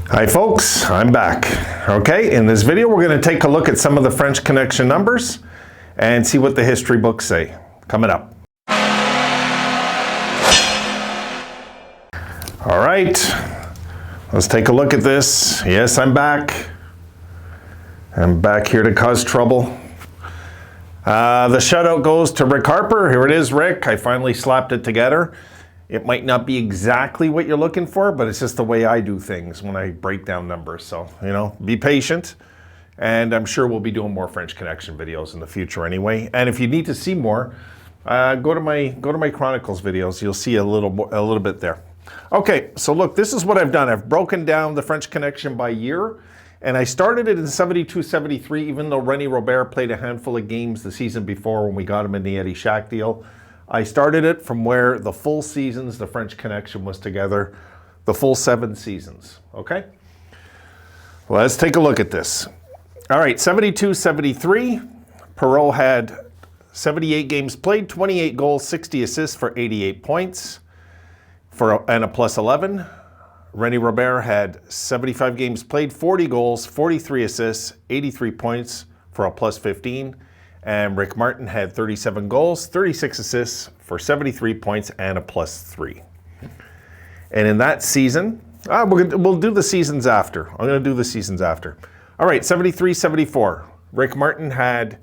Hi folks, I'm back. Okay, in this video we're going to take a look at some of the French Connection numbers and see what the history books say. Coming up. All right, let's take a look at this. Yes, I'm back. I'm back here to cause trouble. The shutout goes to Rick Harper. Here it is, Rick. I finally slapped it together. It might not be exactly what you're looking for, but it's just the way I do things when I break down numbers. So, be patient. And I'm sure we'll be doing more French Connection videos in the future anyway. And if you need to see more, go to my Chronicles videos. You'll see a little bit there. Okay, so look, this is what I've done. I've broken down the French Connection by year. And I started it in 72-73, even though Rennie Robert played a handful of games the season before when we got him in the Eddie Shack deal. I started it from where the full seasons, the French Connection was together, the full 7 seasons, okay? Well, let's take a look at this. All right, 72-73, Perreault had 78 games played, 28 goals, 60 assists for 88 points and a plus 11. Rennie Robert had 75 games played, 40 goals, 43 assists, 83 points for a plus 15. And Rick Martin had 37 goals, 36 assists for 73 points and a plus 3. And in that season, we'll do the seasons after. I'm going to do the seasons after. All right, 73-74. Rick Martin had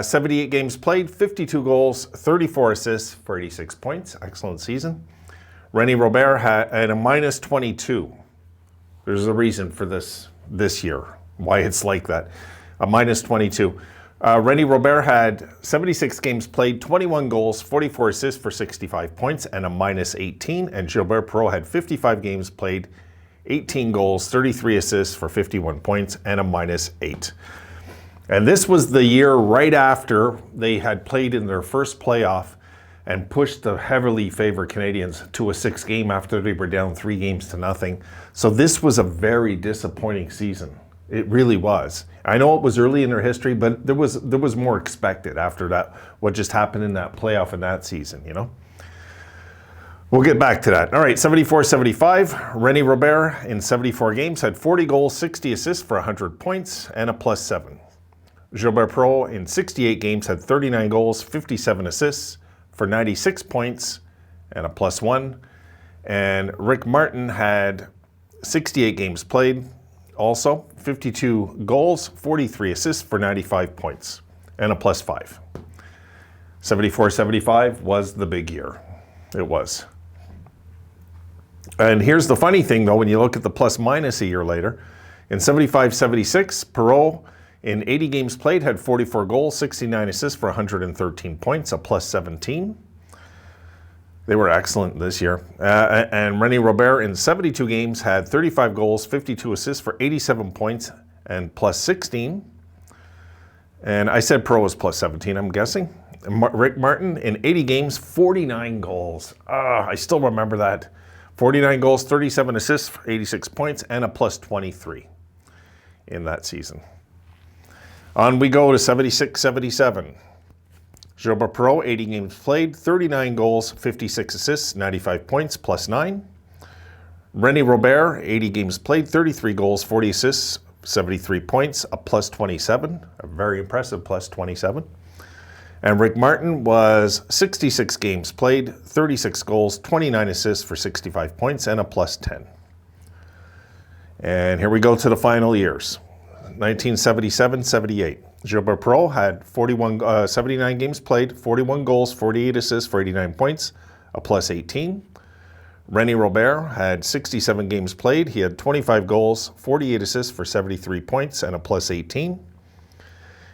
78 games played, 52 goals, 34 assists for 86 points. Excellent season. Rennie Robert had a minus 22. There's a reason for this year, why it's like that. A minus 22. Rennie Robert had 76 games played, 21 goals, 44 assists for 65 points, and a minus 18. And Gilbert Perreault had 55 games played, 18 goals, 33 assists for 51 points, and a minus 8. And this was the year right after they had played in their first playoff and pushed the heavily favored Canadiens to a 6th game after they were down 3-0. So this was a very disappointing season. It really was. I know it was early in their history, but there was more expected after that, what just happened in that playoff in that season, We'll get back to that. All right, 74-75. Rennie Robert in 74 games had 40 goals, 60 assists for 100 points, and a plus 7. Gilbert Perreault in 68 games had 39 goals, 57 assists for 96 points, and a plus 1. And Rick Martin had 68 games played, also 52 goals, 43 assists for 95 points, and a plus 5. 74-75 was the big year. It was. And here's the funny thing, though, when you look at the plus minus a year later. In 75-76, Perreault in 80 games played had 44 goals, 69 assists for 113 points, a plus 17. They were excellent this year. And Rennie Robert in 72 games had 35 goals, 52 assists for 87 points and plus 16. And I said Perreault was plus 17, I'm guessing. Rick Martin in 80 games, 49 goals. I still remember that. 49 goals, 37 assists for 86 points and a plus 23 in that season. On we go to 76-77. Gilbert Perreault, 80 games played, 39 goals, 56 assists, 95 points, plus 9. Rennie Robert, 80 games played, 33 goals, 40 assists, 73 points, a plus 27, a very impressive plus 27. And Rick Martin was 66 games played, 36 goals, 29 assists for 65 points, and a plus 10. And here we go to the final years. 1977-78. Gilbert Perreault had 79 games played, 41 goals, 48 assists for 89 points, a plus 18. Rennie Robert had 67 games played. He had 25 goals, 48 assists for 73 points, and a plus 18.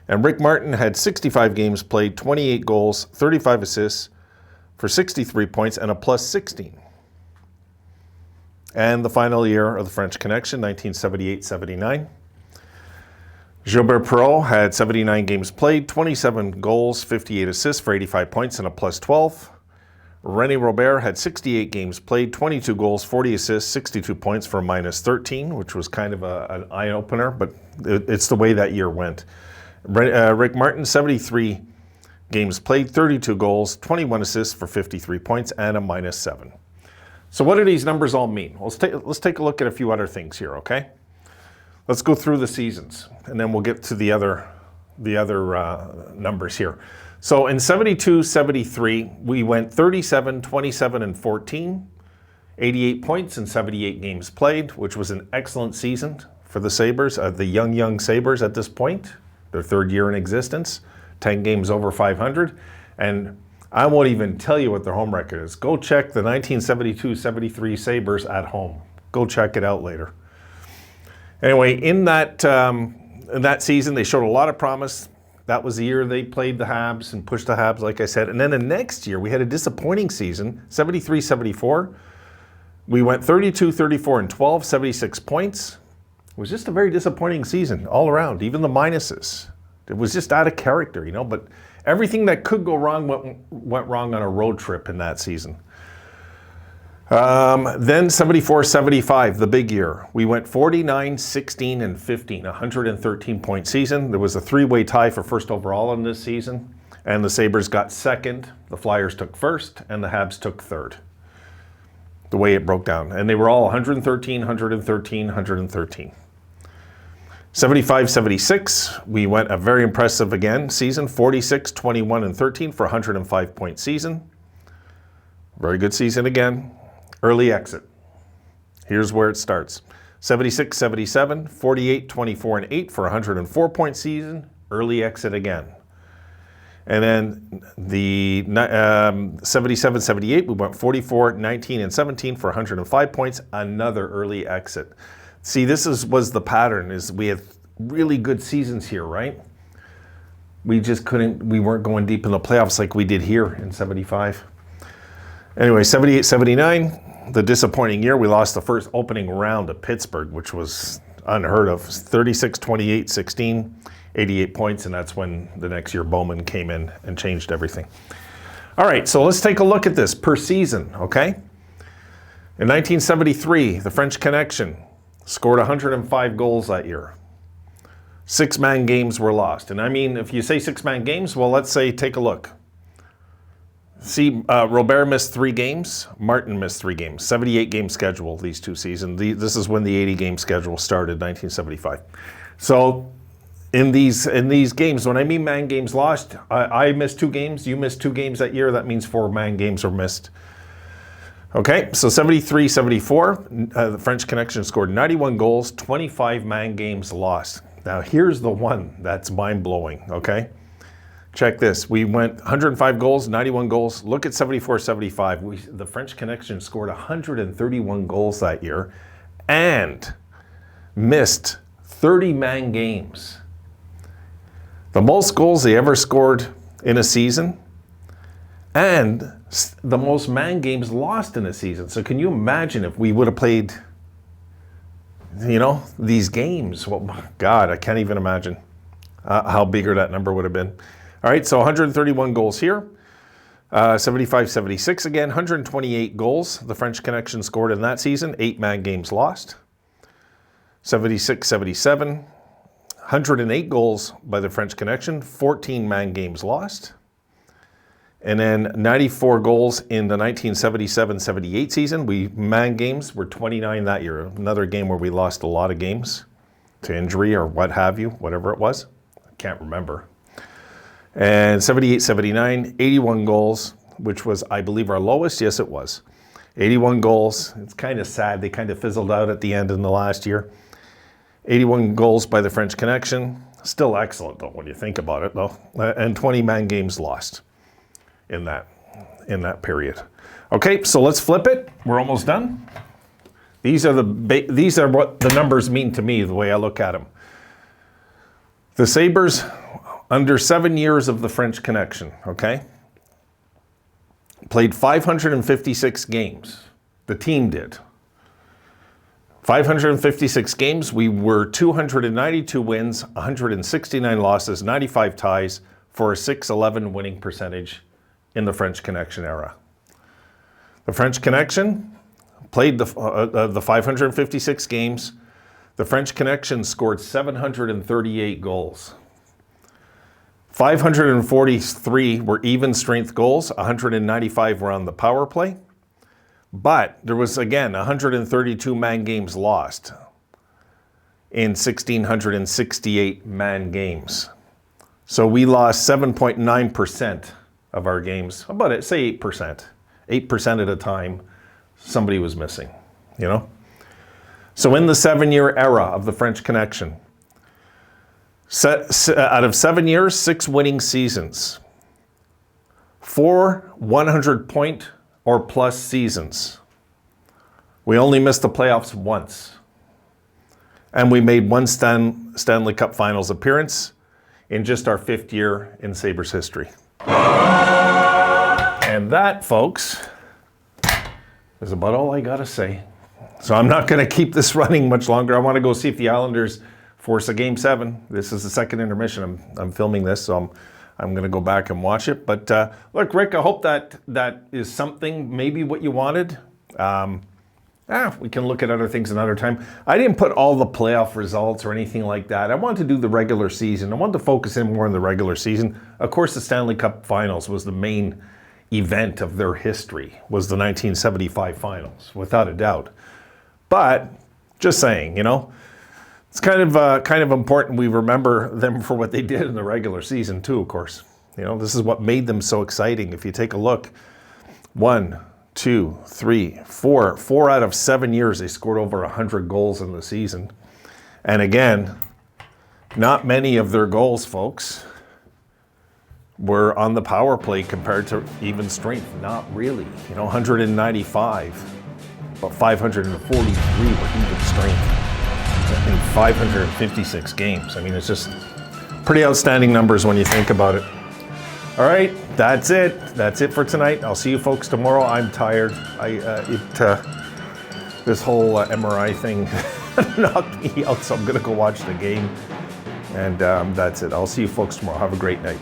And Rick Martin had 65 games played, 28 goals, 35 assists for 63 points, and a plus 16. And the final year of the French Connection, 1978-79. Gilbert Perreault had 79 games played, 27 goals, 58 assists for 85 points and a plus 12. Rennie Robert had 68 games played, 22 goals, 40 assists, 62 points for a minus 13, which was kind of an eye-opener, but it's the way that year went. Rick Martin, 73 games played, 32 goals, 21 assists for 53 points and a minus 7. So what do these numbers all mean? Well, let's take a look at a few other things here, okay? Let's go through the seasons, and then we'll get to the other numbers here. So in 72-73, we went 37, 27, and 14, 88 points in 78 games played, which was an excellent season for the Sabres, the young Sabres at this point, their third year in existence, 10 games over 500. And I won't even tell you what their home record is. Go check the 1972-73 Sabres at home. Go check it out later. Anyway, in that season, they showed a lot of promise. That was the year they played the Habs and pushed the Habs, like I said. And then the next year, we had a disappointing season, 73-74. We went 32, 34, and 12, 76 points. It was just a very disappointing season all around, even the minuses. It was just out of character, but everything that could go wrong went wrong on a road trip in that season. Then 74-75, the big year. We went 49, 16, and 15, 113-point season. There was a three-way tie for first overall in this season, and the Sabres got second, the Flyers took first, and the Habs took third, the way it broke down. And they were all 113, 113, 113. 75-76, we went a very impressive season, 46, 21, and 13 for a 105-point season. Very good season again. Early exit. Here's where it starts. 76-77, 48, 24, and 8 for a 104-point season. Early exit again. And then the 77-78, we went 44, 19, and 17 for 105 points. Another early exit. See, was the pattern, is we had really good seasons here, right? We just we weren't going deep in the playoffs like we did here in 75. Anyway, 78-79, the disappointing year. We lost the first opening round to Pittsburgh, which was unheard of. 36, 28, 16, 88 points, and that's when the next year Bowman came in and changed everything. All right, so let's take a look at this per season, okay? In 1973, the French Connection scored 105 goals that year. 6-man games were lost. And I mean, if you say 6-man games, well, let's say, take a look. See, Robert missed 3 games. Martin missed 3 games. 78-game schedule these two seasons. This is when the 80-game schedule started, 1975. So in these games, when I mean man games lost, I missed 2 games. You missed 2 games that year. That means 4 man games were missed. Okay, so 73-74, the French Connection scored 91 goals, 25 man games lost. Now here's the one that's mind-blowing, okay? Check this. We went 105 goals, 91 goals. Look at 74-75. The French Connection scored 131 goals that year and missed 30 man games. The most goals they ever scored in a season, and the most man games lost in a season. So can you imagine if we would have played, these games? Well, God, I can't even imagine how bigger that number would have been. All right, so 131 goals here. 75-76 again, 128 goals the French Connection scored in that season, 8 man games lost. 76-77, 108 goals by the French Connection, 14 man games lost. And then 94 goals in the 1977-78 season. Man games were 29 that year. Another game where we lost a lot of games to injury or what have you, whatever it was. I can't remember. And 78-79, 81 goals, which was, I believe, our lowest. Yes, it was. 81 goals. It's kind of sad. They kind of fizzled out at the end in the last year. 81 goals by the French Connection. Still excellent, though, when you think about it, though. And 20 man games lost in that period. Okay, so let's flip it. We're almost done. These are what the numbers mean to me, the way I look at them. The Sabres, under 7 years of the French Connection, okay, played 556 games. The team did. 556 games. We were 292 wins, 169 losses, 95 ties for a .611 winning percentage in the French Connection era. The French Connection played the 556 games. The French Connection scored 738 goals. 543 were even strength goals, 195 were on the power play. But there was, again, 132 man games lost in 1,668 man games. So we lost 7.9% of our games. About it, say 8%. 8% at a time, somebody was missing, you know? So in the 7-year era of the French Connection, out of 7 years, 6 winning seasons, 4 100-point or plus seasons. We only missed the playoffs once. And we made one Stanley Cup Finals appearance in just our 5th year in Sabres history. And that, folks, is about all I gotta say. So I'm not gonna keep this running much longer. I wanna go see if the Islanders force a Game 7. This is the second intermission. I'm filming this, so I'm gonna go back and watch it. But look, Rick, I hope that is something, maybe what you wanted. We can look at other things another time. I didn't put all the playoff results or anything like that. I wanted to do the regular season. I wanted to focus in more on the regular season. Of course, the Stanley Cup Finals was the main event of their history, was the 1975 Finals, without a doubt. But just saying, you know, it's kind of important we remember them for what they did in the regular season too, of course. You know, this is what made them so exciting. If you take a look, 1, 2, 3, 4 out of 7 years, they scored over 100 goals in the season. And again, not many of their goals, folks, were on the power play compared to even strength. Not really. You know, 195, but 543 were even strength in 556 games. I mean, it's just pretty outstanding numbers when you think about it. All right, that's it. That's it for tonight. I'll see you folks tomorrow. I'm tired. This whole MRI thing knocked me out, so I'm gonna go watch the game. And that's it. I'll see you folks tomorrow. Have a great night.